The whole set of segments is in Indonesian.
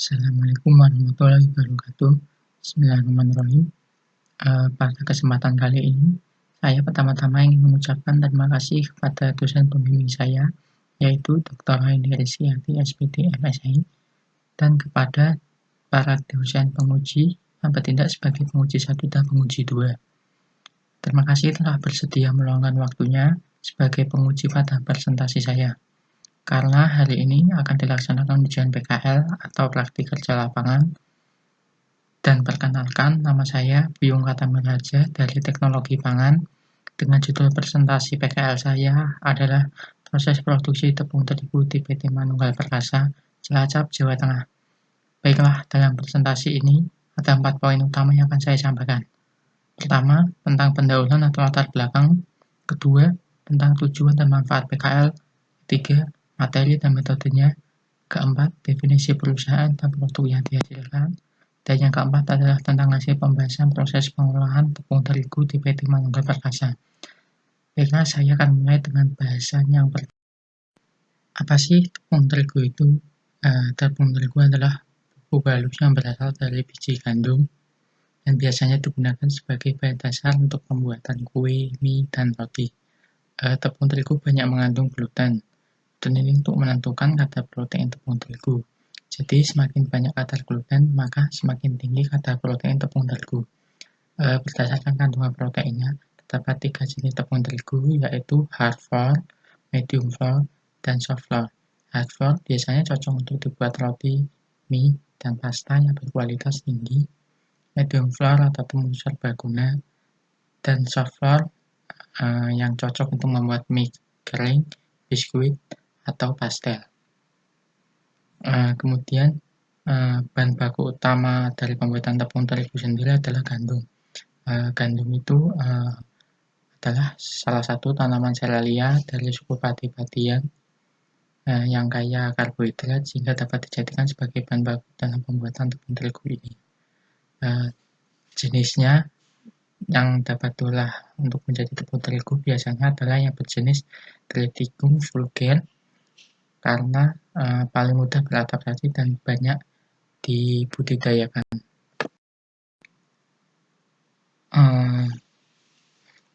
Assalamualaikum warahmatullahi wabarakatuh. Bismillahirrahmanirrahim. Pada kesempatan kali ini, saya pertama-tama ingin mengucapkan terima kasih kepada dosen pembimbing saya, yaitu Dr. Haini Resiati, SPD, MSI, dan kepada para dosen penguji yang bertindak sebagai penguji 1 dan penguji 2. Terima kasih telah bersedia meluangkan waktunya sebagai penguji pada presentasi saya. Karena hari ini akan dilaksanakan ujian PKL atau praktik kerja lapangan. Dan perkenalkan, nama saya Byung Katamiraja dari Teknologi Pangan. Dengan judul presentasi PKL saya adalah proses produksi tepung terigu di PT Manunggal Perkasa, Cilacap, Jawa Tengah. Baiklah, dalam presentasi ini ada 4 poin utama yang akan saya sampaikan. Pertama, tentang pendahuluan atau latar belakang. Kedua, tentang tujuan dan manfaat PKL. Ketiga, materi dan metodenya. Keempat, definisi perusahaan dan produk yang dihasilkan. Dan yang keempat adalah tentang hasil pembahasan proses pengolahan tepung terigu di PT Manunggal Perkasa. Baiklah, saya akan mulai dengan bahasan yang pertama. Apa sih tepung terigu itu? Tepung terigu adalah bubuk halus yang berasal dari biji gandum dan biasanya digunakan sebagai bahan dasar untuk pembuatan kue, mie, dan roti. Tepung terigu banyak mengandung gluten. Dan ini untuk menentukan kadar protein tepung terigu. Jadi semakin banyak kadar gluten, maka semakin tinggi kadar protein tepung terigu. Berdasarkan kandungan proteinnya, terdapat 3 jenis tepung terigu, yaitu hard flour, medium flour, dan soft flour. Hard flour biasanya cocok untuk dibuat roti, mie, dan pasta yang berkualitas tinggi. Medium flour atau tepung serbaguna, dan soft flour yang cocok untuk membuat mie kering, biskuit, atau pastel. Kemudian bahan baku utama dari pembuatan tepung terigu sendiri adalah gandum. Gandum itu adalah salah satu tanaman serealia dari suku padi-padian yang kaya karbohidrat sehingga dapat dijadikan sebagai bahan baku dalam pembuatan tepung terigu ini. Jenisnya yang dapat diolah untuk menjadi tepung terigu biasanya adalah yang berjenis Triticum vulgare, karena paling mudah beradaptasi dan banyak dibudidayakan.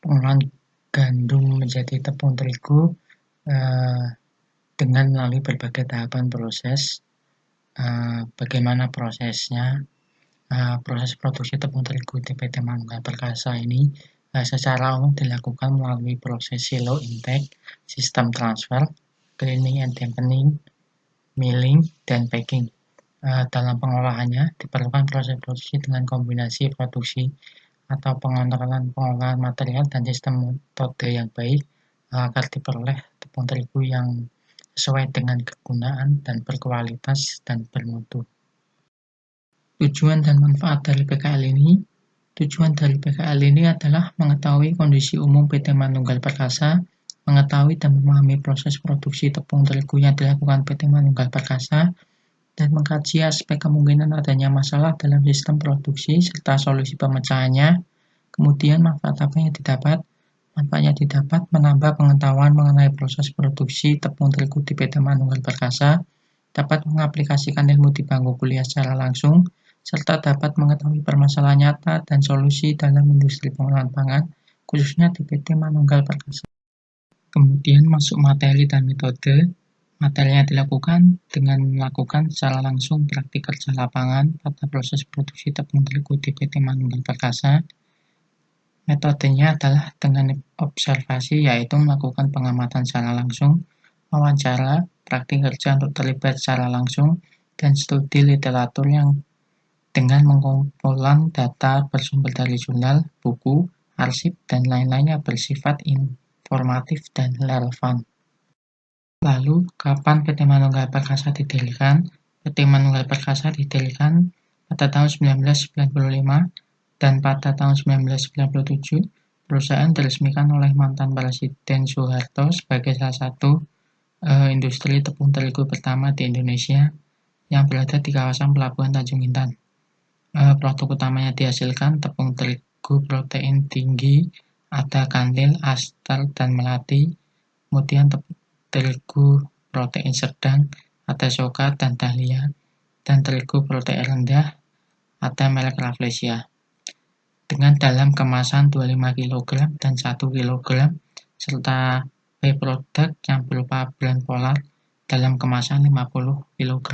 Pengolahan gandum menjadi tepung terigu dengan melalui berbagai tahapan proses. Bagaimana prosesnya? Proses produksi tepung terigu di PT Manunggal Perkasa ini secara umum dilakukan melalui proses silo intake, sistem transfer, cleaning and dampening, milling, dan packing. Dalam pengolahannya diperlukan proses produksi dengan kombinasi produksi atau pengontrolan pengolahan material dan sistem metode yang baik agar diperoleh tepung terigu yang sesuai dengan kegunaan dan berkualitas dan bermutu. Tujuan dan manfaat dari PKL ini. Tujuan dari PKL ini adalah mengetahui kondisi umum PT Manunggal Perkasa, mengetahui dan memahami proses produksi tepung terigu yang dilakukan PT Manunggal Perkasa, dan mengkaji aspek kemungkinan adanya masalah dalam sistem produksi serta solusi pemecahannya. Kemudian manfaat apa yang didapat? Manfaatnya didapat menambah pengetahuan mengenai proses produksi tepung terigu di PT Manunggal Perkasa, dapat mengaplikasikan ilmu di bangku kuliah secara langsung, serta dapat mengetahui permasalahan nyata dan solusi dalam industri pengolahan pangan, khususnya di PT Manunggal Perkasa. Kemudian masuk materi dan metode. Materinya dilakukan dengan melakukan secara langsung praktik kerja lapangan pada proses produksi tepung terigu di PT Manunggal Perkasa. Metodenya adalah dengan observasi, yaitu melakukan pengamatan secara langsung, wawancara, praktik kerja untuk terlibat secara langsung, dan studi literatur yang dengan mengumpulkan data bersumber dari jurnal, buku, arsip, dan lain-lainnya bersifat informatif dan relevan. Lalu, kapan PT Manunggal Perkasa didirikan? PT Manunggal Perkasa didirikan pada tahun 1995 dan pada tahun 1997 perusahaan diresmikan oleh mantan Presiden Soeharto sebagai salah satu industri tepung terigu pertama di Indonesia yang berada di kawasan Pelabuhan Tanjung Intan. Produk utamanya dihasilkan tepung terigu protein tinggi, ada kantil, aster, dan melati. Kemudian terigu protein sedang, ada soka dan dahlia. dan terigu protein rendah atau merek Rafflesia dengan dalam kemasan 25 kg dan 1 kg serta by-product yang berupa blend polar dalam kemasan 50 kg.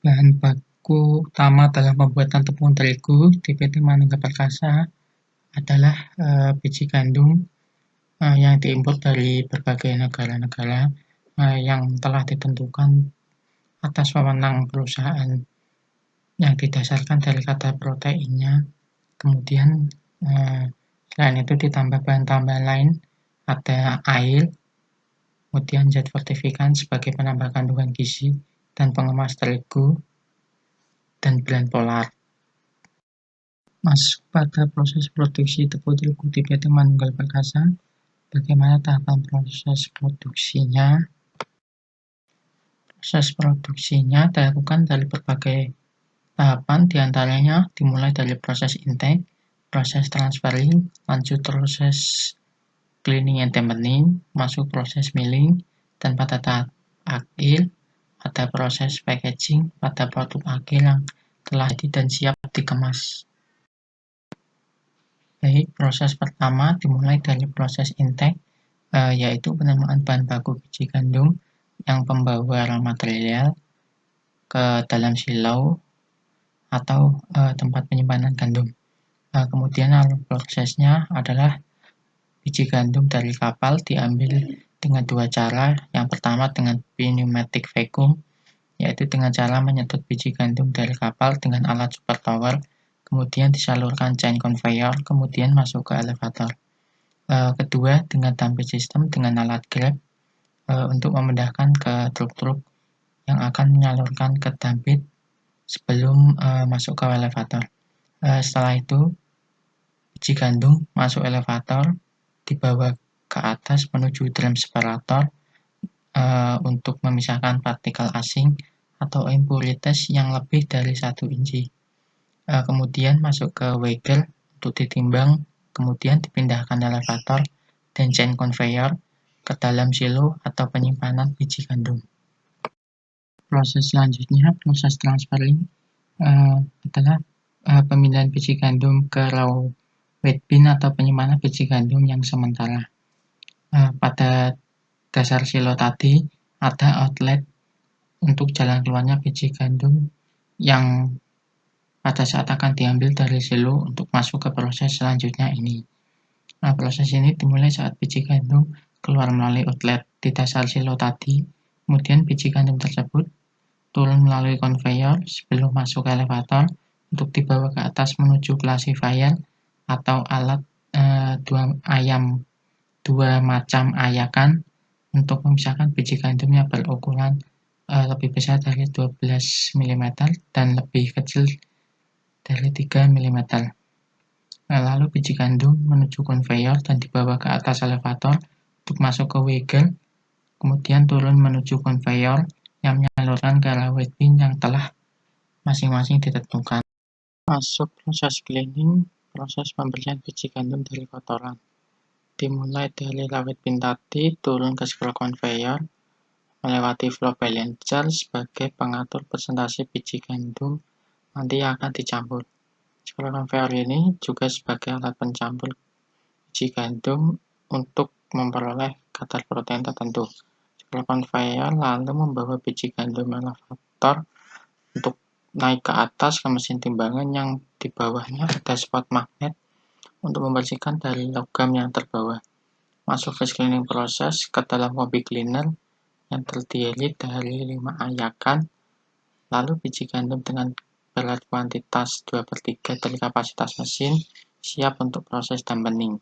Bahan baku utama dalam pembuatan tepung terigu di PT Manunggal Perkasa adalah biji gandum yang diimpor dari berbagai negara-negara yang telah ditentukan atas wewenang perusahaan yang didasarkan dari kadar proteinnya. Kemudian selain itu ditambah bahan tambahan lain, ada air, kemudian zat fortifikan sebagai penambah kandungan gizi dan pengemas terigu, dan blend polar. Masuk pada proses produksi tepung terigu di PT Manunggal Perkasa. Bagaimana tahapan proses produksinya? Proses produksinya dilakukan dari berbagai tahapan, diantaranya dimulai dari proses intake, proses transferring, lanjut proses cleaning and dampening, masuk proses milling, dan pada tahap akhir ada proses packaging pada produk akhir yang telah jadi dan siap dikemas. Baik, proses pertama dimulai dari proses intake, yaitu penerimaan bahan baku biji gandum yang pembawa raw material ke dalam silo atau tempat penyimpanan gandum. Kemudian alur prosesnya adalah biji gandum dari kapal diambil dengan dua cara. Yang pertama dengan pneumatic vacuum, yaitu dengan cara menyedot biji gandum dari kapal dengan alat super tower, kemudian disalurkan chain conveyor, kemudian masuk ke elevator. Kedua dengan dumping system dengan alat grab untuk memindahkan ke truk-truk yang akan menyalurkan ke dumping sebelum masuk ke elevator. Setelah itu biji gandum masuk elevator, dibawa ke atas menuju drum separator untuk memisahkan partikel asing atau impuritas yang lebih dari 1 inci. Kemudian masuk ke wagon untuk ditimbang, kemudian dipindahkan elevator dan chain conveyor ke dalam silo atau penyimpanan biji gandum. Proses selanjutnya, proses transferring adalah pemindahan biji gandum ke raw wet bin atau penyimpanan biji gandum yang sementara. Pada dasar silo tadi ada outlet untuk jalan keluarnya biji gandum yang pada saat akan diambil dari silo untuk masuk ke proses selanjutnya ini. Proses ini dimulai saat biji gandum keluar melalui outlet di dasar silo tadi, kemudian biji gandum tersebut turun melalui conveyor sebelum masuk ke elevator untuk dibawa ke atas menuju classifier atau alat dua macam ayakan untuk memisahkan biji gandum yang berukuran lebih besar dari 12 mm dan lebih kecil dari 3 mm. Lalu biji gandum menuju conveyor dan dibawa ke atas elevator untuk masuk ke wagon, kemudian turun menuju conveyor yang menyalurkan ke wet bin yang telah masing-masing ditentukan. Masuk proses cleaning, proses pembersihan biji gandum dari kotoran. Dimulai dari wet bin tadi, turun ke scroll conveyor, melewati flow balancer sebagai pengatur persentase biji gandum nanti akan dicampur. Scroll conveyor ini juga sebagai alat pencampur biji gandum untuk memperoleh kadar protein tertentu. Scroll conveyor lalu membawa biji gandum elevator untuk naik ke atas ke mesin timbangan yang di bawahnya ada spot magnet untuk membersihkan dari logam yang terbawa. Masuk phase cleaning proses ke dalam kombi cleaner yang terdiri dari 5 ayakan, lalu biji gandum dengan berat kuantitas 2/3 dari kapasitas mesin siap untuk proses dampening.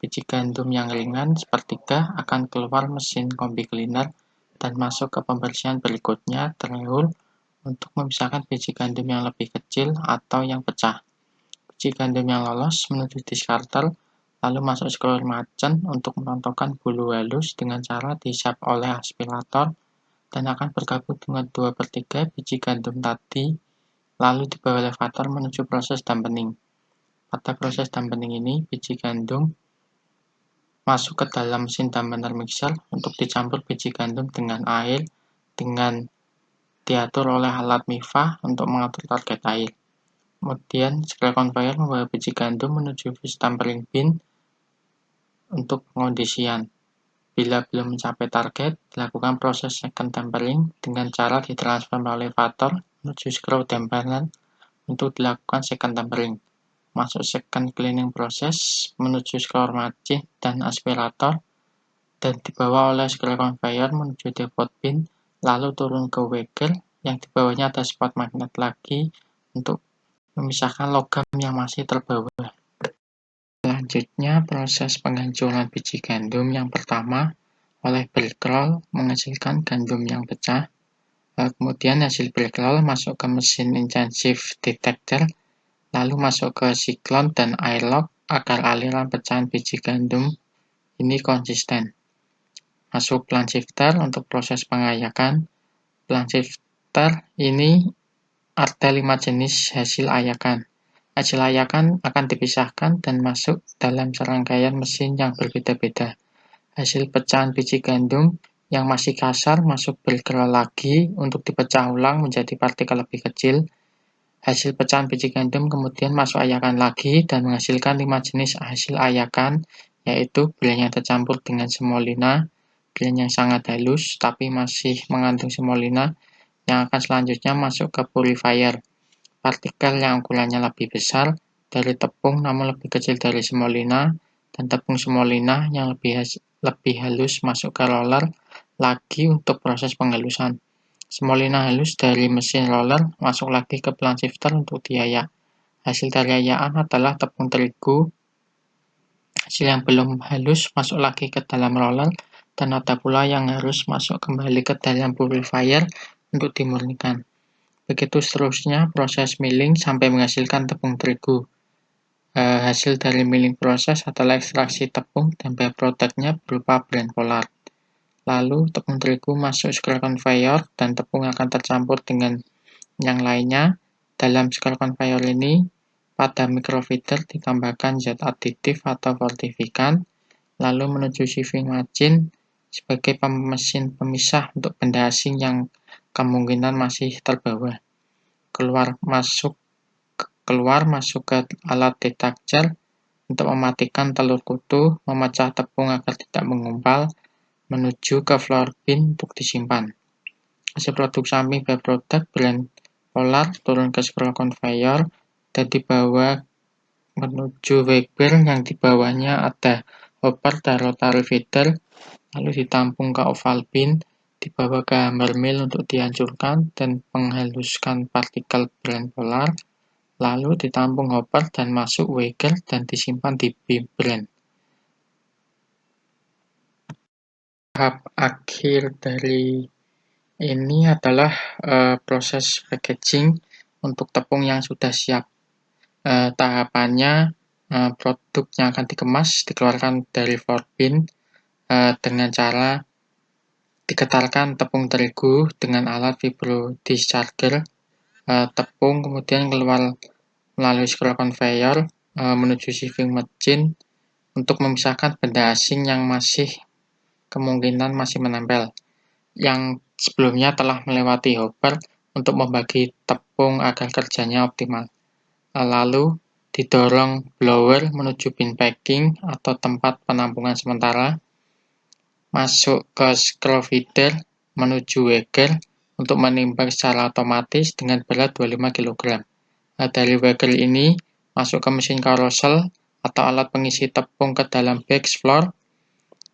Biji gandum yang ringan sepertiga akan keluar mesin kombi cleaner dan masuk ke pembersihan berikutnya, triul, untuk memisahkan biji gandum yang lebih kecil atau yang pecah. Biji gandum yang lolos menuju discarter, lalu masuk scroll merchant untuk merontokkan bulu halus dengan cara dihisap oleh aspirator dan akan bergabung dengan 2/3 biji gandum tadi, lalu dibawa elevator menuju proses dampening. Pada proses dampening ini, biji gandum masuk ke dalam mesin dampener mixer untuk dicampur biji gandum dengan air dengan diatur oleh alat MIFA untuk mengatur target air. Kemudian scale conveyor membawa biji gandum menuju fish tempering bin untuk pengondisian. Bila belum mencapai target, dilakukan proses second tempering dengan cara ditransfer melalui elevator menuju screw dampener untuk dilakukan second tempering. Masuk second cleaning proses menuju scroll machine dan aspirator dan dibawa oleh scale conveyor menuju depot bin, lalu turun ke wagger yang di bawahnya ada spot magnet lagi untuk memisahkan logam yang masih terbawa. Selanjutnya, proses penghancuran biji gandum yang pertama oleh brick roll menghasilkan gandum yang pecah. Kemudian hasil brick roll masuk ke mesin intensive detector, lalu masuk ke siklon dan airlock agar aliran pecahan biji gandum ini konsisten. Masuk plant shifter untuk proses pengayakan. Plant shifter ini ada 5 jenis hasil ayakan. Hasil ayakan akan dipisahkan dan masuk dalam serangkaian mesin yang berbeda-beda. Hasil pecahan biji gandum yang masih kasar masuk brick roll lagi untuk dipecah ulang menjadi partikel lebih kecil. Hasil pecahan biji gandum kemudian masuk ayakan lagi dan menghasilkan 5 jenis hasil ayakan, yaitu brilliant yang tercampur dengan semolina, brilliant yang sangat halus tapi masih mengandung semolina, yang akan selanjutnya masuk ke purifier, partikel yang ukurannya lebih besar dari tepung namun lebih kecil dari semolina, dan tepung semolina yang lebih halus masuk ke roller lagi untuk proses penghalusan. Semolina halus dari mesin roller masuk lagi ke plant shifter untuk diayak. Hasil dari ayakan adalah tepung terigu. Hasil yang belum halus masuk lagi ke dalam roller, dan ada pula yang harus masuk kembali ke dalam purifier untuk dimurnikan. Begitu seterusnya proses milling sampai menghasilkan tepung terigu. Hasil dari milling proses adalah ekstraksi tepung dan byproduct-nya berupa bran polar. Lalu tepung terigu masuk scale conveyor dan tepung akan tercampur dengan yang lainnya. Dalam scale conveyor ini, pada microfeeder ditambahkan zat aditif atau fortifikan, lalu menuju sieving machine sebagai mesin pemisah untuk benda asing yang kemungkinan masih terbawa. Keluar masuk ke alat detector untuk mematikan telur kutu, memecah tepung agar tidak mengumpal, menuju ke floor bin untuk disimpan. Hasil produk samping byproduct bran polar turun ke scroll conveyor dan dibawa menuju wagger yang di bawahnya ada hopper dan rotary feeder, lalu ditampung ke oval bin, dibawa ke hammer mill untuk dihancurkan dan menghaluskan partikel bran polar, lalu ditampung hopper dan masuk wagger dan disimpan di bin bran. Tahap akhir dari ini adalah proses packaging untuk tepung yang sudah siap. Tahapannya, produk yang akan dikemas dikeluarkan dari floor bin dengan cara digetarkan tepung terigu dengan alat vibro discharger. Tepung kemudian keluar melalui scroll conveyor menuju sieving machine untuk memisahkan benda asing yang kemungkinan masih menempel, yang sebelumnya telah melewati hopper untuk membagi tepung agar kerjanya optimal. Lalu didorong blower menuju bin packing atau tempat penampungan sementara, masuk ke scroll feeder menuju wagger untuk menimbang secara otomatis dengan berat 25 kg. Dari wagger ini masuk ke mesin carousel atau alat pengisi tepung ke dalam bags floor.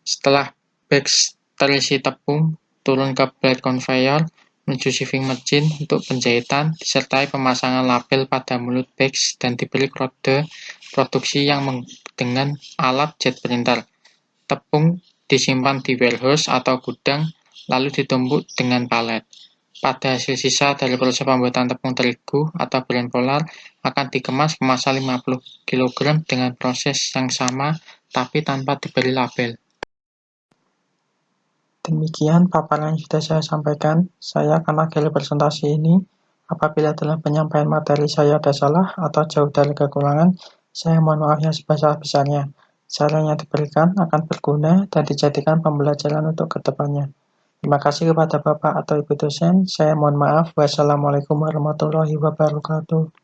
Setelah bags terisi tepung, turun ke blade conveyor menuju sieving machine untuk penjahitan disertai pemasangan label pada mulut bags dan diberi kode produksi yang dengan alat jet printer. Tepung disimpan di warehouse atau gudang lalu ditumpuk dengan palet. Pada hasil sisa dari proses pembuatan tepung terigu atau bran polar akan dikemas kemasan 50 kg dengan proses yang sama tapi tanpa diberi label. Demikian paparan yang sudah saya sampaikan. Saya akan akhiri presentasi ini. Apabila dalam penyampaian materi saya ada salah atau jauh dari kekurangan, saya mohon maaf yang sebesar-besarnya. saran yang diberikan akan berguna dan dijadikan pembelajaran untuk kedepannya. Terima kasih kepada Bapak atau Ibu dosen. Saya mohon maaf. Wassalamualaikum warahmatullahi wabarakatuh.